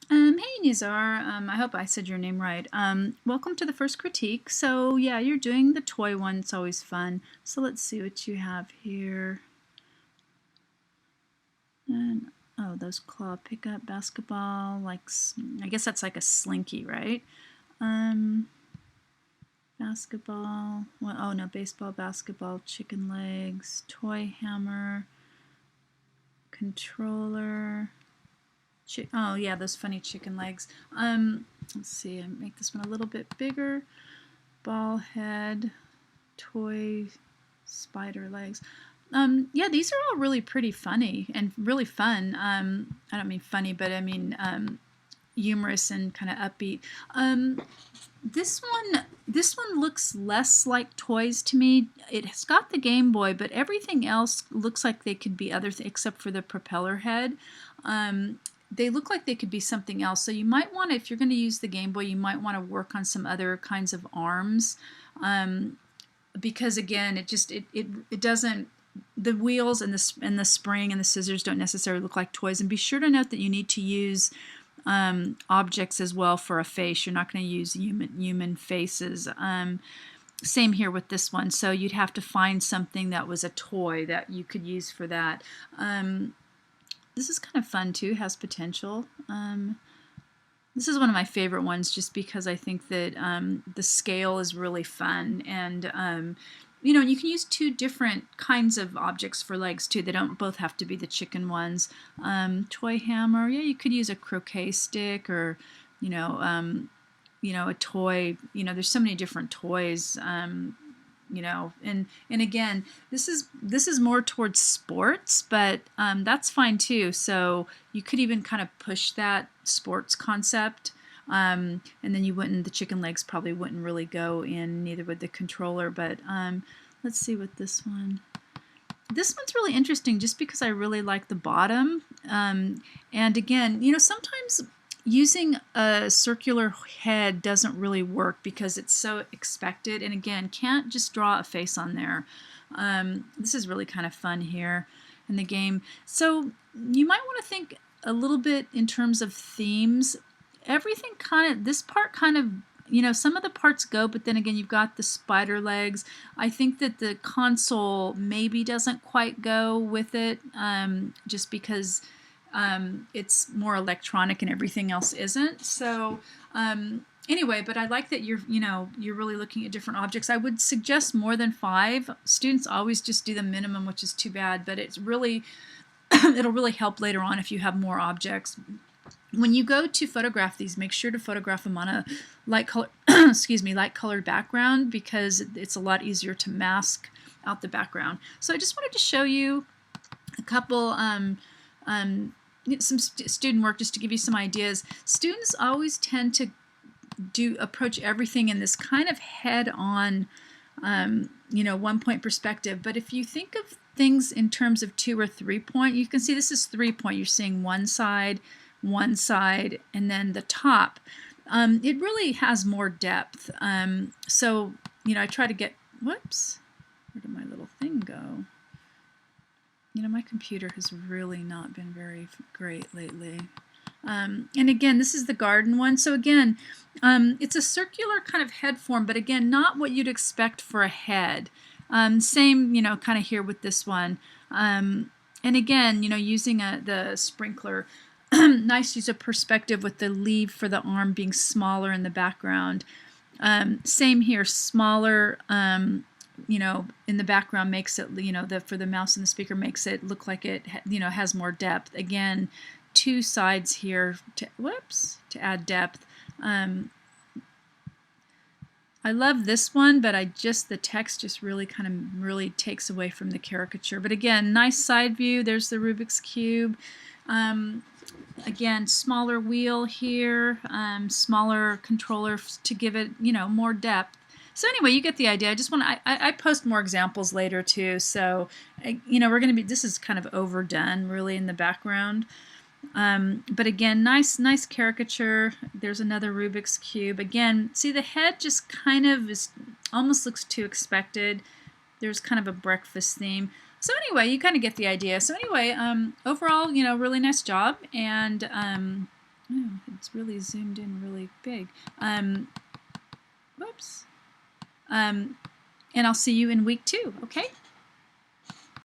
Hey Nizar, I hope I said your name right. Welcome to the first critique. So yeah, you're doing the toy one. It's always fun. So let's see what you have here. And oh, those claw pickup basketball, I guess that's like a slinky, right? Um, Basketball. Well, oh no, baseball, basketball, chicken legs, toy hammer, controller. Oh yeah, those funny chicken legs. Let's see. I make this one a little bit bigger. Ball head, toy spider legs. Yeah, these are all really pretty funny and really fun. I don't mean funny, but I mean humorous and kind of upbeat. This one looks less like toys to me. It's got the Game Boy, but everything else looks like they could be other things except for the propeller head. They look like they could be something else. So you might want to, if you're going to use the Game Boy, you might want to work on some other kinds of arms, because again, it doesn't. The wheels and the spring and the scissors don't necessarily look like toys. And be sure to note that you need to use objects as well for a face. You're not going to use human faces. Same here with this one. So you'd have to find something that was a toy that you could use for that. This is kind of fun too, has potential. This is one of my favorite ones just because I think that the scale is really fun. And you can use two different kinds of objects for legs too. They don't both have to be the chicken ones. Toy hammer, yeah, you could use a croquet stick or, a toy. There's so many different toys. And again, this is more towards sports, but that's fine too. So you could even kind of push that sports concept, and then the chicken legs probably wouldn't really go in, neither would the controller. But let's see what this one. This one's really interesting just because I really like the bottom. And again, sometimes using a circular head doesn't really work because it's so expected, and again, can't just draw a face on there. This is really kind of fun here in the game. So you might want to think a little bit in terms of themes. Everything this part kind of, some of the parts go, but then again, you've got the spider legs. I think that the console maybe doesn't quite go with it, just because it's more electronic and everything else isn't. So anyway, but I like that you're really looking at different objects. I would suggest more than 5. Students always just do the minimum, which is too bad, but it's really it'll really help later on if you have more objects. When you go to photograph these, make sure to photograph them on a light color light colored background, because it's a lot easier to mask out the background. So I just wanted to show you a couple some student work just to give you some ideas. Students always tend to approach everything in this kind of head-on, one point perspective. But if you think of things in terms of 2 or 3 point, you can see this is 3 point. You're seeing one side, and then the top. It really has more depth. So I try to get. Whoops, where did my little thing go? My computer has really not been very great lately. And again, this is the garden one. So again, it's a circular kind of head form, but again, not what you'd expect for a head. Same, kind of here with this one. And again, using the sprinkler, nice use of perspective with the leaf for the arm being smaller in the background. Same here, smaller, in the background makes it, for the mouse and the speaker makes it look like it, has more depth. Again, 2 sides here to add depth. I love this one, but the text just really really takes away from the caricature. But again, nice side view. There's the Rubik's Cube. Again, smaller wheel here, smaller controller to give it, more depth. So anyway, you get the idea. I post more examples later too. So, we're going to be, this is kind of overdone really in the background. But again, nice caricature. There's another Rubik's Cube. Again, see the head just kind of almost looks too expected. There's kind of a breakfast theme. So anyway, you kind of get the idea. So anyway, overall, really nice job. And It's really zoomed in really big. Whoops. And I'll see you in week 2, okay?